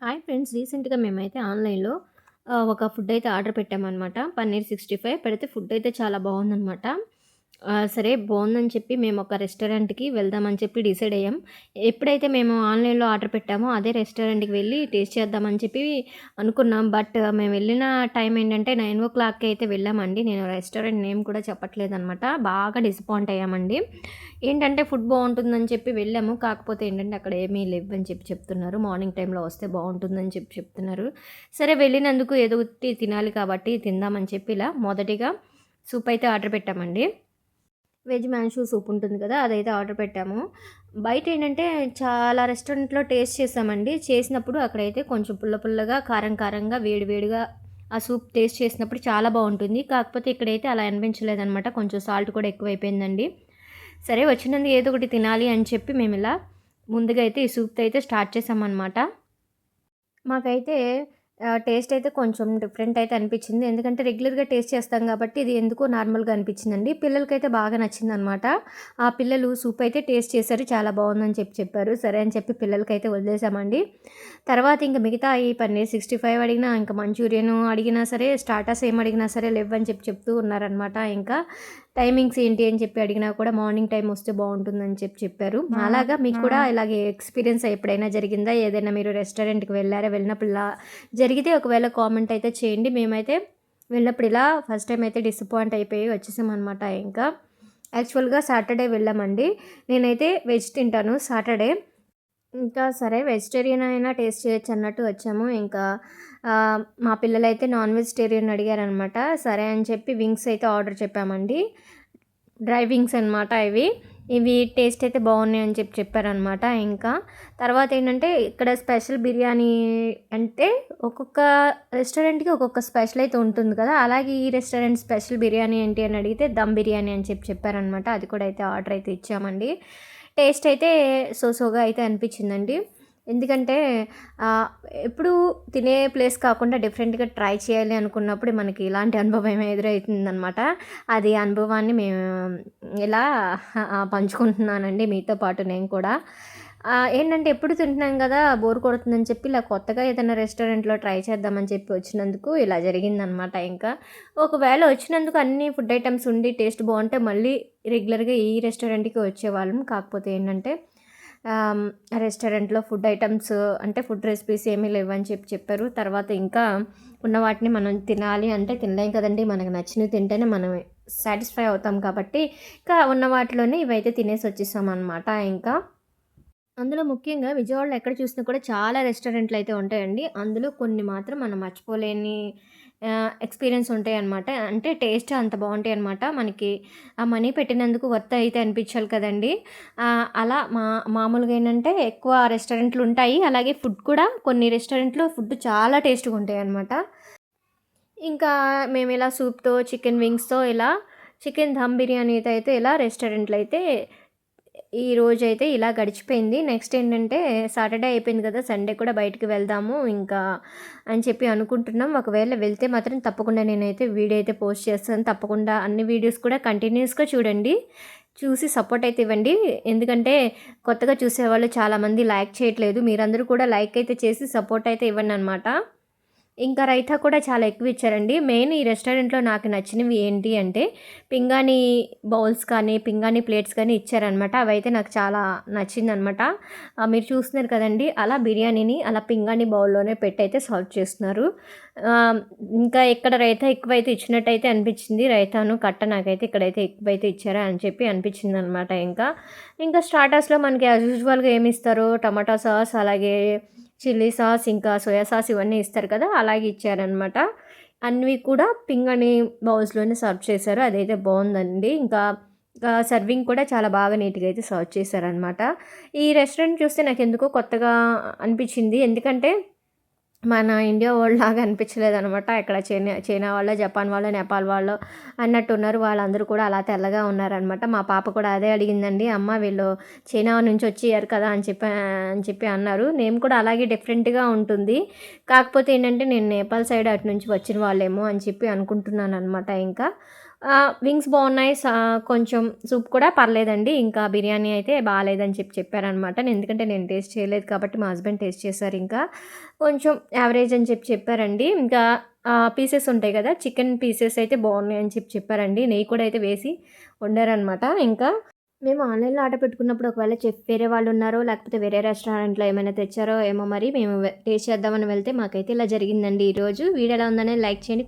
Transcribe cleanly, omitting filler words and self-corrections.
Hi friends. రీసెంట్‌గా మేమైతే ఆన్‌లైన్‌లో ఒక ఫుడ్ అయితే ఆర్డర్ పెట్టామనమాట. పన్నీర్ 65 పెడితే ఫుడ్ అయితే చాలా బావుందనమాట. సరే బావుందని చెప్పి మేము ఒక రెస్టారెంట్‌కి వెళ్దామని చెప్పి డిసైడ్ అయ్యాం. ఎప్పుడైతే మేము ఆన్‌లైన్‌లో ఆర్డర్ పెట్టామో అదే రెస్టారెంట్‌కి వెళ్ళి టేస్ట్ చేద్దామని చెప్పి అనుకున్నాం. బట్ మేము వెళ్ళిన టైం ఏంటంటే 9:00కి అయితే వెళ్ళామండి. నేను రెస్టారెంట్ నేమ్ కూడా చెప్పట్లేదనమాట. బాగా డిసప్పాయింట్ అయ్యామండి. ఏంటంటే ఫుడ్ బావుంటుందని చెప్పి వెళ్ళాము. కాకపోతే ఏంటంటే అక్కడ ఏమీ లేవని చెప్పి చెప్తున్నారు. మార్నింగ్ టైమ్‌లో వస్తే బావుంటుందని చెప్పి చెప్తున్నారు. సరే వెళ్ళినందుకు ఏదో ఒకటి తినాలి కాబట్టి తిందామని చెప్పి ఇలా మొదటిగా సూప్ అయితే ఆర్డర్ పెట్టామండి. వెజ్ మ్యాన్షూ సూప్ ఉంటుంది కదా! అదైతే ఆర్డర్ పెట్టాము. బయటేంటంటే చాలా రెస్టారెంట్‌లో టేస్ట్ చేసామండి. చేసినప్పుడు అక్కడైతే కొంచెం పుల్ల పుల్లగా, కారం కారంగా, వేడి వేడిగా ఆ సూప్ టేస్ట్ చేసినప్పుడు చాలా బావుంటుంది. కాకపోతే ఇక్కడైతే అలా అనిపించలేదనమాట. కొంచెం సాల్ట్ కూడా ఎక్కువైపోయిందండి. సరే వచ్చినందుకు ఏదో ఒకటి తినాలి అని చెప్పి మేమిలా ముందుగా అయితే ఈ సూప్‌తో అయితే స్టార్ట్ చేసామనమాట. మాకైతే టేస్ట్ అయితే కొంచెం డిఫరెంట్ అయితే అనిపిచ్చింది. ఎందుకంటే రెగ్యులర్‌గా టేస్ట్ చేస్తాం కాబట్టి ఇది ఎందుకో నార్మల్‌గా అనిపిచ్చిందండి. పిల్లలకైతే బాగా నచ్చిందనమాట. ఆ పిల్లలు సూప్ అయితే టేస్ట్ చేశారు. చాలా బావుందని చెప్పారు. సరే అని చెప్పి పిల్లలకైతే వదిలేసామండి. తర్వాత ఇంక మిగతా ఈ పన్నీర్ 65 అడిగినా, ఇంకా మంచూరియను అడిగినా సరే, స్టార్టర్స్ ఏం అడిగినా సరే లేవ్వని చెప్తూ ఉన్నారనమాట. ఇంకా టైమింగ్స్ ఏంటి అని చెప్పి అడిగినా కూడా మార్నింగ్ టైమ్ వస్తే బావుంటుందని చెప్పారు. అలాగా మీకు కూడా ఇలాగే ఎక్స్‌పీరియన్స్ ఎప్పుడైనా జరిగిందా? ఏదైనా మీరు రెస్టారెంట్‌కి వెళ్లారా? వెళ్ళినప్పుడు ఇలా జరిగితే ఒకవేళ కామెంట్ అయితే చేయండి. మేమైతే వెళ్ళినప్పుడు ఇలా ఫస్ట్ టైమ్ అయితే డిసప్పాయింట్ అయిపోయి వచ్చేసామనమాట ఇంకా. యాక్చువల్‌గా సాటర్డే వెళ్ళామండి. నేనైతే వెజ్ తింటాను సాటర్డే. ఇంకా సరే వెజిటేరియన్ అయినా టేస్ట్ చేయొచ్చు అన్నట్టు వచ్చాము. ఇంకా మా పిల్లలైతే నాన్ వెజిటేరియన్ అడిగారనమాట. సరే అని చెప్పి వింగ్స్ అయితే ఆర్డర్ చెప్పామండి. డ్రై వింగ్స్ అనమాట ఇవి. ఇవి టేస్ట్ అయితే బాగున్నాయి అని చెప్పారనమాట. ఇంకా తర్వాత ఏంటంటే ఇక్కడ స్పెషల్ బిర్యానీ అంటే ఒక్కొక్క రెస్టారెంట్‌కి ఒక్కొక్క స్పెషల్ అయితే ఉంటుంది కదా! అలాగే ఈ రెస్టారెంట్ స్పెషల్ బిర్యానీ ఏంటి అని అడిగితే దమ్ బిర్యానీ అని చెప్పారనమాట. అది కూడా అయితే ఆర్డర్ అయితే ఇచ్చామండి. టేస్ట్ అయితే సోగా అయితే అనిపించిందండి. ఎందుకంటే ఆహ్, ఎప్పుడూ తినే ప్లేస్ కాకుండా డిఫరెంట్‌గా ట్రై చేయాలి అనుకున్నప్పుడు మనకి ఇలాంటి అనుభవం ఎదురైతుందనమాట. అది అనుభవాన్ని మేము ఇలా పంచుకుంటున్నానండి మీతో పాటు నేను కూడా. ఏంటంటే ఎప్పుడు తింటున్నాం కదా! బోర్ కొడుతుందని చెప్పి ఇలా కొత్తగా ఏదైనా రెస్టారెంట్‌లో ట్రై చేద్దామని చెప్పి వచ్చినందుకు ఇలా జరిగిందనమాట ఇంకా. ఒకవేళ వచ్చినందుకు అన్ని ఫుడ్ ఐటెమ్స్ ఉండి టేస్ట్ బావుంటే మళ్ళీ రెగ్యులర్‌గా ఈ రెస్టారెంట్‌కి వచ్చేవాళ్ళం. కాకపోతే ఏంటంటే రెస్టారెంట్‌లో ఫుడ్ ఐటెమ్స్ అంటే ఫుడ్ రెసిపీస్ ఏమీ లేవని చెప్పారు. తర్వాత ఇంకా ఉన్న వాటిని మనం తినాలి అంటే తినలేం కదండీ! మనకు నచ్చినవి తింటేనే మనం సాటిస్ఫై అవుతాం కాబట్టి, ఇంకా ఉన్న వాటిలోనే ఇవైతే తినేసి వచ్చేసామనమాట ఇంకా. అందులో ముఖ్యంగా విజయవాడలో ఎక్కడ చూసినా కూడా చాలా రెస్టారెంట్‌లయితే ఉంటాయండి. అందులో కొన్ని మాత్రం మనం మర్చిపోలేని ఎక్స్‌పీరియన్స్ ఉంటాయన్నమాట. అంటే టేస్ట్ అంత బావుంటాయన్నమాట. మనకి ఆ మనీ పెట్టినందుకు వర్త్ అయితే అనిపించాలి కదండీ! అలా మామూలుగా ఏంటంటే ఎక్కువ రెస్టారెంట్‌లుంటాయి. అలాగే ఫుడ్ కూడా కొన్ని రెస్టారెంట్‌లో ఫుడ్ చాలా టేస్ట్‌గా ఉంటాయన్నమాట. ఇంకా మేమిలా సూప్‌తో, చికెన్ వింగ్స్‌తో ఇలా చికెన్ ధమ్ బిర్యానీతో అయితే ఇలా రెస్టారెంట్‌లో అయితే ఈరోజైతే ఇలా గడిచిపోయింది. నెక్స్ట్ ఏంటంటే సాటర్డే అయిపోయింది కదా! సండే కూడా బయటికి వెళ్దాము ఇంకా అని చెప్పి అనుకుంటున్నాం. ఒకవేళ వెళ్తే మాత్రం తప్పకుండా నేనైతే వీడియో అయితే పోస్ట్ చేస్తాను. తప్పకుండా అన్ని వీడియోస్ కూడా కంటిన్యూయస్‌గా చూడండి. చూసి సపోర్ట్ అయితే ఇవ్వండి. ఎందుకంటే కొత్తగా చూసేవాళ్ళు చాలామంది లైక్ చేయట్లేదు. మీరందరూ కూడా లైక్ అయితే చేసి సపోర్ట్ అయితే ఇవ్వండనమాట. ఇంకా రైతా కూడా చాలా ఎక్కువిచ్చారండి. మెయిన్ ఈ రెస్టారెంట్‌లో నాకు నచ్చినవి ఏంటి అంటే, పింగాణీ బౌల్స్ కానీ, పింగాణీ ప్లేట్స్ కానీ ఇచ్చారనమాట. అవైతే నాకు చాలా నచ్చిందనమాట. మీరు చూస్తున్నారు కదండీ! అలా బిర్యానీని అలా పింగాణీ బౌల్‌లోనే పెట్టయితే సర్వ్ చేస్తున్నారు. ఆహ్, ఇంకా ఇక్కడ రైతా ఎక్కువైతే ఇచ్చినట్టయితే అనిపిచ్చింది. రైతాను, కట్ట నాకైతే ఇక్కడైతే ఎక్కువైతే ఇచ్చారా అని చెప్పి అనిపిచ్చిందనమాట ఇంకా. ఇంకా స్టార్టర్స్‌లో మనకి యాజ్ యూజువల్‌గా ఏమిస్తారో టమాటా సాస్, అలాగే చిల్లీ సాస్, ఇంకా సోయా సాస్ ఇవన్నీ ఇస్తారు కదా! అలాగే ఇచ్చారనమాట. అన్నీ కూడా పింగాణీ బౌల్స్‌లోనే సర్వ్ చేశారు. అదైతే బావుందండి. ఇంకా సర్వింగ్ కూడా చాలా బాగా నీట్‌గా అయితే సర్వ్ చేశారనమాట. ఈ రెస్టారెంట్ చూస్తే నాకెందుకో కొత్తగా అనిపిచ్చింది. ఎందుకంటే మన ఇండియా వోళ్ళలాగా అనిపించలేదనమాట. ఇక్కడ చైనా వాళ్ళో, జపాన్ వాళ్ళో, నేపాల్ వాళ్ళో అన్నట్టున్నారు. వాళ్ళందరూ కూడా అలా తెల్లగా ఉన్నారనమాట. మా పాప కూడా అదే అడిగిందండి. అమ్మ వీళ్ళు చైనా నుంచి వచ్చారు కదా! అని చెప్పి అన్నారు. నేమ్ కూడా అలాగే డిఫరెంట్‌గా ఉంటుంది. కాకపోతే ఏంటంటే నేను నేపాల్ సైడ్ అటు నుంచి వచ్చిన వాళ్ళేమో అని చెప్పి అనుకుంటున్నాననమాట ఇంకా. వింగ్స్ బాగున్నాయి. కొంచెం సూప్ కూడా పర్లేదండి. ఇంకా బిర్యానీ అయితే బాలేదని చెప్పారనమాట. ఎందుకంటే నేను టేస్ట్ చేయలేదు కాబట్టి మా హస్బెండ్ టేస్ట్ చేశారు ఇంకా. కొంచెం యావరేజ్ అని చెప్పారండి. ఇంకా పీసెస్ ఉంటాయి కదా! చికెన్ పీసెస్ అయితే బాగున్నాయి అని చెప్పారండి. నెయ్యి కూడా అయితే వేసి వండారనమాట. ఇంకా మేము ఆన్‌లైన్‌లో ఆర్డర్ పెట్టుకున్నప్పుడు ఒకవేళ చెఫ్ వేరే వాళ్ళున్నారో, లేకపోతే వేరే రెస్టారెంట్‌లో ఏమైనా తెచ్చారో ఏమో మరి. మేము టేస్ట్ చేద్దామని వెళ్తే మాకైతే ఇలా జరిగిందండి ఈరోజు. వీడియో ఎలా ఉందనేది లైక్ చేయండి.